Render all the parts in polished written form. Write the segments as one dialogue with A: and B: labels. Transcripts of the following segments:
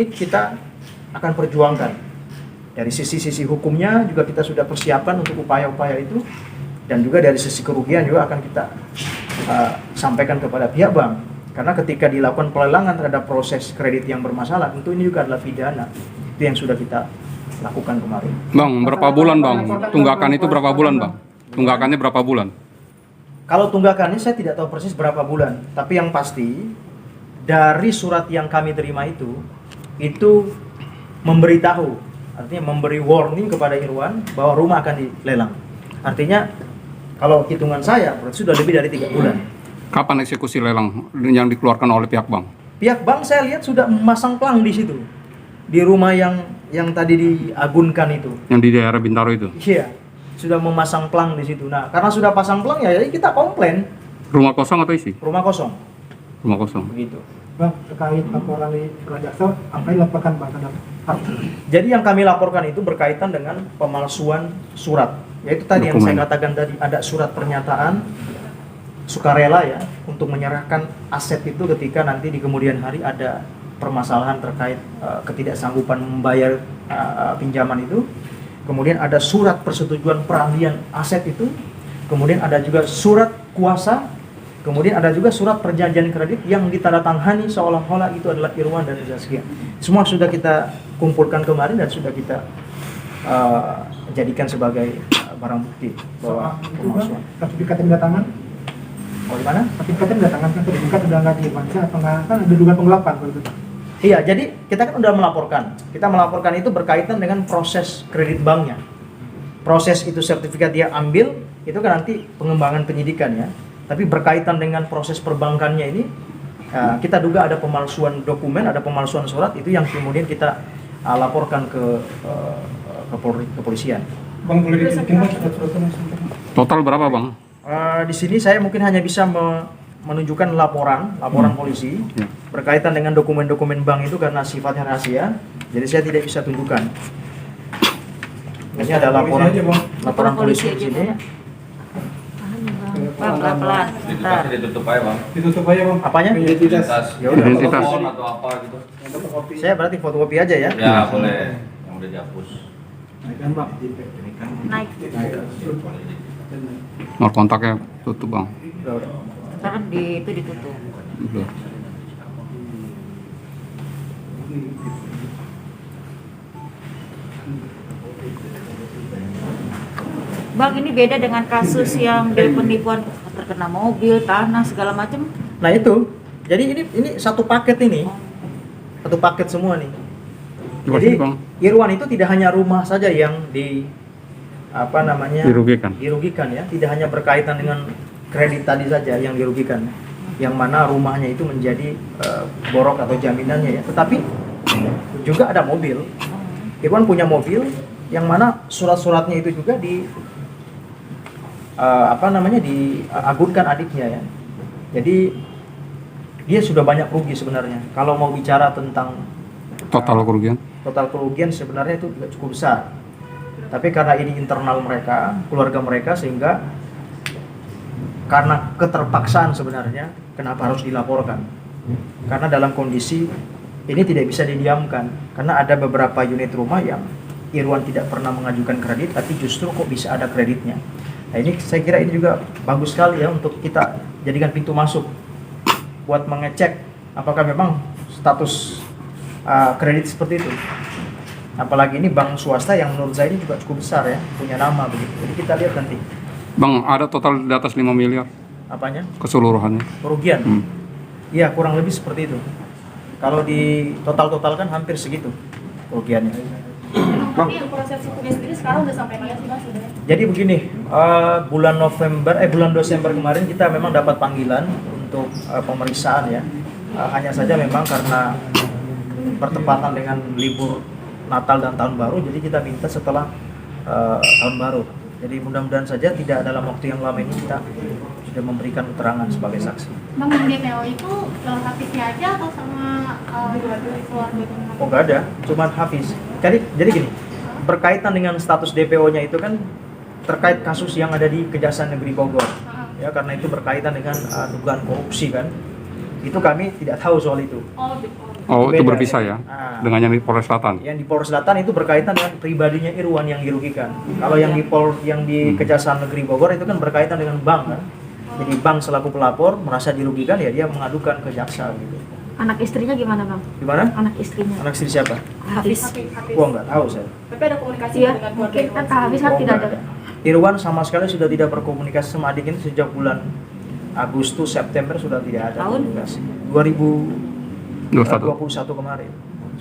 A: ini kita akan perjuangkan. Dari sisi hukumnya juga kita sudah persiapkan untuk upaya-upaya itu, dan juga dari sisi kerugian juga akan kita sampaikan kepada pihak bank. Karena ketika dilakukan pelelangan terhadap proses kredit yang bermasalah, tentu ini juga adalah pidana. Itu yang sudah kita lakukan kemarin.
B: Bang, berapa bulan bang? Tunggakan itu berapa bulan bang? Tunggakannya berapa bulan?
A: Kalau tunggakannya saya tidak tahu persis berapa bulan, tapi yang pasti dari surat yang kami terima itu memberitahu, artinya memberi warning kepada Irwan bahwa rumah akan dilelang. Artinya kalau hitungan saya berarti sudah lebih dari 3 bulan.
B: Kapan eksekusi lelang yang dikeluarkan oleh pihak bank?
A: Pihak bank saya lihat sudah memasang plang di situ, di rumah yang tadi diagunkan itu.
B: Yang di daerah Bintaro itu?
A: Iya, sudah memasang plang di situ. Nah, karena sudah pasang plang ya jadi kita komplain.
B: Rumah kosong atau isi?
A: Rumah kosong.
B: Rumah kosong.
A: Begitu.
C: Bang, terkait laporan di jaksa, apa yang dilaporkan Bang terhadap
A: Jadi yang kami laporkan itu berkaitan dengan pemalsuan surat. Yaitu tadi yang saya katakan tadi, ada surat pernyataan sukarela ya untuk menyerahkan aset itu ketika nanti di kemudian hari ada permasalahan terkait ketidaksanggupan membayar pinjaman itu. Kemudian ada surat persetujuan peralihan aset itu. Kemudian ada juga surat kuasa. Kemudian ada juga surat perjanjian kredit yang ditandatangani seolah-olah itu adalah Irwan dan Zaskia. Semua sudah kita kumpulkan kemarin dan sudah kita jadikan sebagai barang bukti bahwa pemalsuan.
C: sertifikat yang datangan?
A: Oh, di mana?
C: Sertifikat yang datangan kan sertifikat sudah nggak dibaca atau nggak, kan ada dugaan penggelapan begitu.
A: Iya, jadi kita kan udah melaporkan. Kita melaporkan itu berkaitan dengan proses kredit banknya. Proses itu sertifikat dia ambil, itu kan nanti pengembangan penyidikan ya. Tapi berkaitan dengan proses perbankannya ini, kita duga ada pemalsuan dokumen, ada pemalsuan surat, itu yang kemudian kita laporkan ke kepolisian.
C: Bang, boleh ditunjukin Bang surat-suratnya?
B: Total berapa bang?
A: Di sini saya mungkin hanya bisa menunjukkan laporan polisi berkaitan dengan dokumen-dokumen bank itu karena sifatnya rahasia, jadi saya tidak bisa tunjukkan. Ini ada laporan polisi di sini.
D: Bang, pelan-pelan.
E: Identitas ditutup aja bang.
C: Ditutup aja Bang.
A: Apanya?
E: Identitas.
A: Ya udah.
B: Identitas.
E: Telepon atau apa gitu.
A: Saya berarti fotokopi aja ya.
E: Ya boleh. Yang udah dihapus.
C: Naikkan Bang.
D: Naik.
B: Nomor kontaknya tutup bang.
A: Udah.
D: Sekarang itu ditutup.
B: Udah.
D: Bang, ini beda dengan kasus yang dari penipuan terkena mobil, tanah, segala macam.
A: Nah itu, jadi ini satu paket ini, satu paket semua nih.
B: Coba
A: Jadi
B: sini, Bang.
A: Irwan itu tidak hanya rumah saja yang dirugikan ya, tidak hanya berkaitan dengan kredit tadi saja yang dirugikan, yang mana rumahnya itu menjadi borok atau jaminannya ya, tetapi juga ada mobil. Irwan punya mobil yang mana surat-suratnya itu juga diagunkan adiknya ya. Jadi dia sudah banyak rugi sebenarnya. Kalau mau bicara tentang
B: Total kerugian?
A: total kerugian sebenarnya itu juga cukup besar. Tapi karena ini internal mereka, keluarga mereka, sehingga karena keterpaksaan sebenarnya kenapa harus dilaporkan. Karena dalam kondisi ini tidak bisa didiamkan. Karena ada beberapa unit rumah yang Irwan tidak pernah mengajukan kredit, tapi justru kok bisa ada kreditnya. Nah ini saya kira ini juga bagus sekali ya untuk kita jadikan pintu masuk buat mengecek apakah memang status kredit seperti itu. Apalagi ini bank swasta yang menurut saya ini juga cukup besar ya, punya nama begitu. Jadi kita lihat nanti.
B: Bang, ada total di atas 5 miliar
A: Apanya?
B: keseluruhannya.
A: Kerugian? Iya, kurang lebih seperti itu. Kalau di total-totalkan hampir segitu kerugiannya.
F: Tapi yang proses hukumnya sendiri sekarang udah sampai mana sih Mas? Sudah?
A: Jadi begini, bulan Desember kemarin kita memang dapat panggilan untuk pemeriksaan ya. Hanya saja memang karena bertepatan dengan libur Natal dan Tahun Baru, jadi kita minta setelah Tahun Baru. Jadi mudah-mudahan saja tidak dalam waktu yang lama ini kita sudah memberikan keterangan sebagai saksi.
F: Bang, yang DPO itu Hafiznya aja atau sama keluarga?
A: Oh nggak ada, cuma Hafiz. Jadi gini, berkaitan dengan status DPO-nya itu kan terkait kasus yang ada di Kejaksaan Negeri Bogor. Ya, karena itu berkaitan dengan dugaan korupsi kan. Itu kami tidak tahu soal itu.
F: Oh, gitu.
B: Oh, itu
A: Beda,
B: berpisah ya?
A: Nah,
B: dengan yang di Polres Selatan.
A: Yang di Polres Selatan itu berkaitan dengan pribadinya Irwan yang dirugikan. Kalau yang di Kejaksaan Negeri Bogor itu kan berkaitan dengan bank kan. Jadi bank selaku pelapor merasa dirugikan ya dia mengadukan ke jaksa gitu.
D: Anak istrinya gimana bang?
A: Gimana?
D: Anak istrinya.
A: Anak istri siapa?
D: Hafiz.
A: Gua nggak tahu saya.
F: Tapi ada komunikasi
D: Iya,
F: dengan keluarga
D: mungkin kan Kak Hafiz kan
A: Oh,
D: tidak
A: nggak
D: ada.
A: Irwan sama sekali sudah tidak berkomunikasi sama adik ini sejak bulan Agustus, September sudah tidak ada
D: Tahun?
A: komunikasi. 2021 kemarin.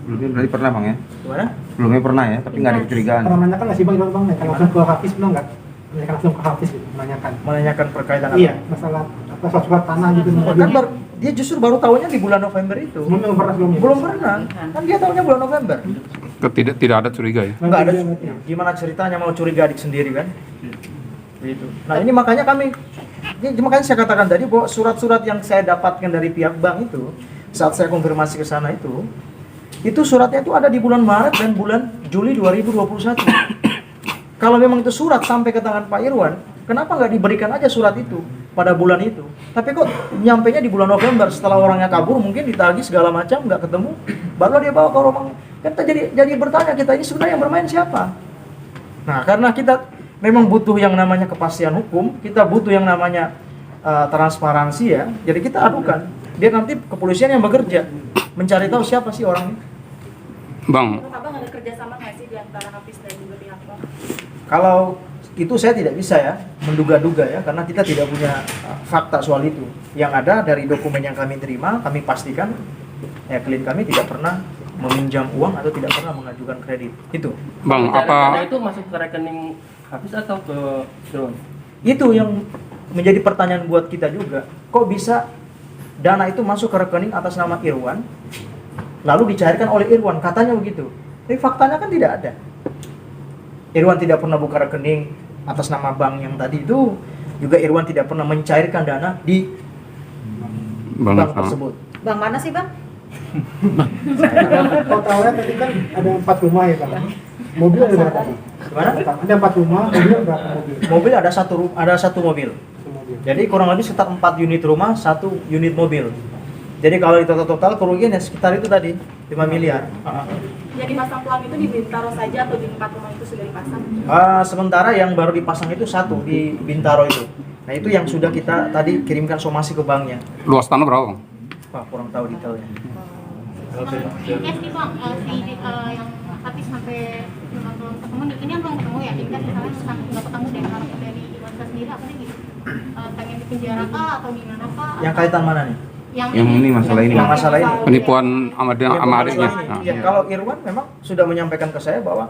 G: Sebelumnya berarti pernah bang ya?
A: Gimana?
G: Sebelumnya pernah ya, tapi nggak ada kecurigaan.
C: Pernah menanyakan nggak sih bang, bang, menanyakan langsung ke Hafiz belum nggak? Menanyakan langsung ke Hafiz gitu, menanyakan.
A: Menanyakan perkaitan apa?
C: Iya, masalah apa surat tanah gitu.
A: Kan dia justru baru tahunya di bulan November itu.
C: Sebelumnya.
A: Belum pernah. Kan dia tahunya bulan November.
B: Tidak ada curiga ya.
A: Enggak ada. Gimana ceritanya mau curiga adik sendiri kan? Gitu. Nah, ini makanya makanya saya katakan tadi bahwa surat-surat yang saya dapatkan dari pihak bank itu saat saya konfirmasi ke sana itu suratnya itu ada di bulan Maret dan bulan Juli 2021. Kalau memang itu surat sampai ke tangan Pak Irwan, kenapa nggak diberikan aja surat itu pada bulan itu? Tapi kok nyampainya di bulan November setelah orangnya kabur, mungkin ditagih segala macam nggak ketemu, baru dia bawa ke rumah. Kan jadi bertanya kita ini sebenarnya yang bermain siapa? Nah, karena kita memang butuh yang namanya kepastian hukum, kita butuh yang namanya transparansi ya. Jadi kita adukan, biar nanti kepolisian yang bekerja mencari tahu siapa sih orang ini.
B: Bang,
F: Menurut abang ada kerjasama nggak sih di antara Hafiz dan juga pihak bank?
A: Kalau itu saya tidak bisa ya menduga-duga ya, karena kita tidak punya fakta soal itu. Yang ada dari dokumen yang kami terima, kami pastikan ya klien kami tidak pernah meminjam uang atau tidak pernah mengajukan kredit. Itu.
B: Bang,
H: Dana
B: apa
H: itu masuk ke rekening Hafiz atau ke Irwan?
A: Itu yang menjadi pertanyaan buat kita juga. Kok bisa dana itu masuk ke rekening atas nama Irwan, lalu dicairkan oleh Irwan, katanya begitu. Tapi faktanya kan tidak ada. Irwan tidak pernah buka rekening atas nama bank yang tadi itu, juga Irwan tidak pernah mencairkan dana di
B: Bang,
A: bank tersebut.
D: Bang mana sih bang?
C: Totalnya tadi kan ada 4 rumah ya bang. Mobil ada berapa? Bang?
A: Gimana?
C: Ada 4 rumah, mobil berapa mobil?
A: Mobil ada satu mobil.
C: Mobil.
A: Jadi kurang lebih sekitar 4 unit rumah, 1 unit mobil. Jadi kalau di total kerugian ya sekitar itu tadi 5 miliar.
F: Jadi pasang pelang itu di Bintaro saja atau di 4 rumah itu sudah dipasang?
A: Sementara yang baru dipasang itu 1 di Bintaro itu. Nah itu yang sudah kita tadi kirimkan somasi ke banknya.
B: luas tanah berapa, Bang?
A: Wah kurang tahu detailnya.
F: Yes nih bang, yang Hafiz sampai belum ketemu, ini yang belum ketemu ya? Ini kan misalnya sampai nggak ketemu dan harap dari Iwan sendiri apa nih gitu? Pengen dipenjara kah atau gimana kah?
A: Yang kaitan mana nih?
G: Yang ini, masalah ini.
A: Yang masalah ini.
B: Penipuan sama
A: Yang
B: adiknya.
A: ini.
B: Nah,
A: Ya, kalau Irwan memang sudah menyampaikan ke saya bahwa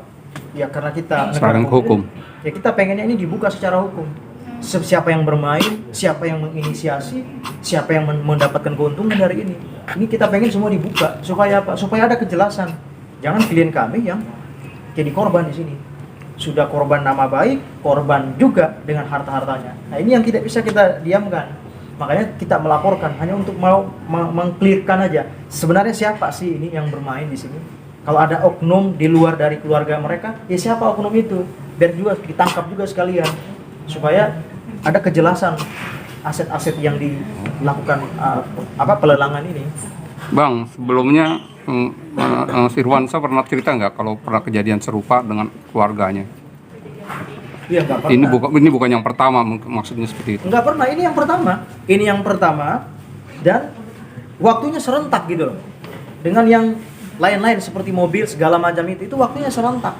A: ya karena kita
B: Sekarang
A: negara
B: hukum.
A: ya kita pengennya ini dibuka secara hukum. Siapa yang bermain, siapa yang menginisiasi, siapa yang mendapatkan keuntungan dari ini. Ini kita pengen semua dibuka supaya apa? Supaya ada kejelasan. Jangan klien kami yang jadi korban di sini. Sudah korban nama baik, korban juga dengan harta-hartanya. Nah, ini yang tidak bisa kita diamkan. Makanya kita melaporkan hanya untuk mau mengklirkan aja. Sebenarnya siapa sih ini yang bermain di sini? Kalau ada oknum di luar dari keluarga mereka, ya siapa oknum itu? Biar juga ditangkap juga sekalian. Supaya ada kejelasan aset-aset yang dilakukan pelelangan ini.
B: Bang, sebelumnya Irwansyah pernah cerita nggak kalau pernah kejadian serupa dengan keluarganya?
A: Iya, nggak pernah.
B: Ini bukan yang pertama, maksudnya seperti itu.
A: Nggak pernah, ini yang pertama. Ini yang pertama dan waktunya serentak gitu loh. Dengan yang lain-lain seperti mobil segala macam itu waktunya serentak.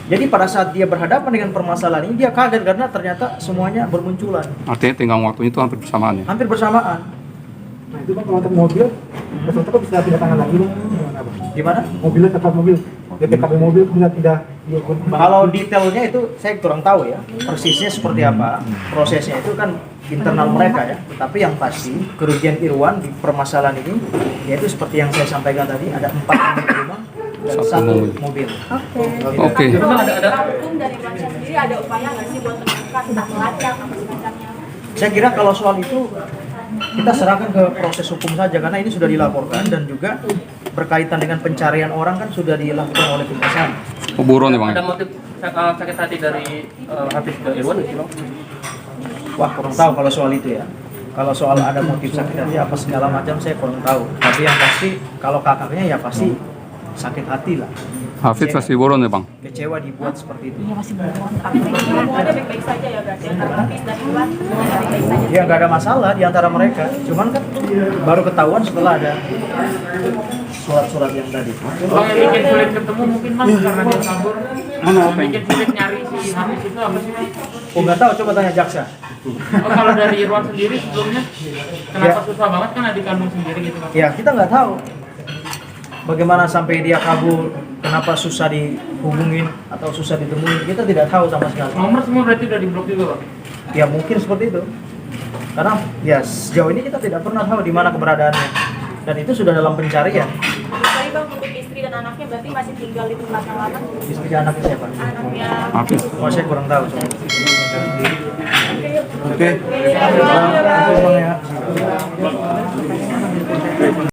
A: Jadi pada saat dia berhadapan dengan permasalahan ini dia kaget karena ternyata semuanya bermunculan.
B: Artinya tenggang waktunya itu hampir bersamaan ya?
A: Hampir bersamaan.
C: Nah itu bang kalau untuk mobil, besok kok bisa pindah tangan lagi bang? Gimana bang?
A: Gimana?
C: Mobilnya tetap mobil, DPKB mobil kemudian tidak diukur.
A: Kalau detailnya itu saya kurang tahu ya. Persisnya seperti apa, prosesnya itu kan internal mereka ya. Tetapi yang pasti kerugian Irwan di permasalahan ini yaitu seperti yang saya sampaikan tadi ada 4 unit rumah dan 1 mobil.
B: Oke.
F: Ada hukum dari Iwan sendiri ada upaya nggak sih buat menemukan entah melacak apa semacamnya?
A: Saya kira kalau soal itu kita serahkan ke proses hukum saja karena ini sudah dilaporkan dan juga berkaitan dengan pencarian orang kan sudah dilakukan oleh kejaksaan.
B: Buron ya, Bang?
H: Ada motif sakit hati dari Hafiz ke Irwan nggak sih bang?
A: Wah kurang tahu kalau soal itu ya. Kalau soal ada motif sakit hati apa segala macam saya kurang tahu. Tapi yang pasti kalau kakaknya ya pasti sakit hati lah.
B: Hafid masih buron ya bang?
A: Kecewa dibuat seperti itu.
D: Iya masih belum. Tapi hubungannya baik-baik saja ya berarti antara Hafiz dan Irwan baik-baik saja.
A: Ya nggak ada masalah di antara mereka. Cuman kan baru ketahuan setelah ada surat-surat yang tadi.
H: Bang, yang bikin sulit ketemu mungkin bang karena dia kabur. Yang bikin sulit nyari si Hafiz itu apa sih bang?
A: Oh nggak tahu, coba tanya jaksa.
H: Oh, kalau dari Irwan sendiri sebelumnya kenapa
A: Ya.
H: susah banget kan adik kandung sendiri gitu bang?
A: Ya kita nggak tahu bagaimana sampai dia kabur, kenapa susah dihubungin atau susah ditemuin, kita tidak tahu sama sekali.
H: Nomor semua berarti udah diblok juga bang?
A: Ya mungkin seperti itu. Karena ya sejauh ini kita tidak pernah tahu di mana keberadaannya. Dan itu sudah dalam pencarian.
D: Tadi bang untuk istri dan anaknya berarti masih tinggal di tempat yang lama.
A: Istri anaknya siapa?
D: Anaknya
B: Hafid.
A: Oh, saya kurang tahu.
G: Oke.
D: Iya,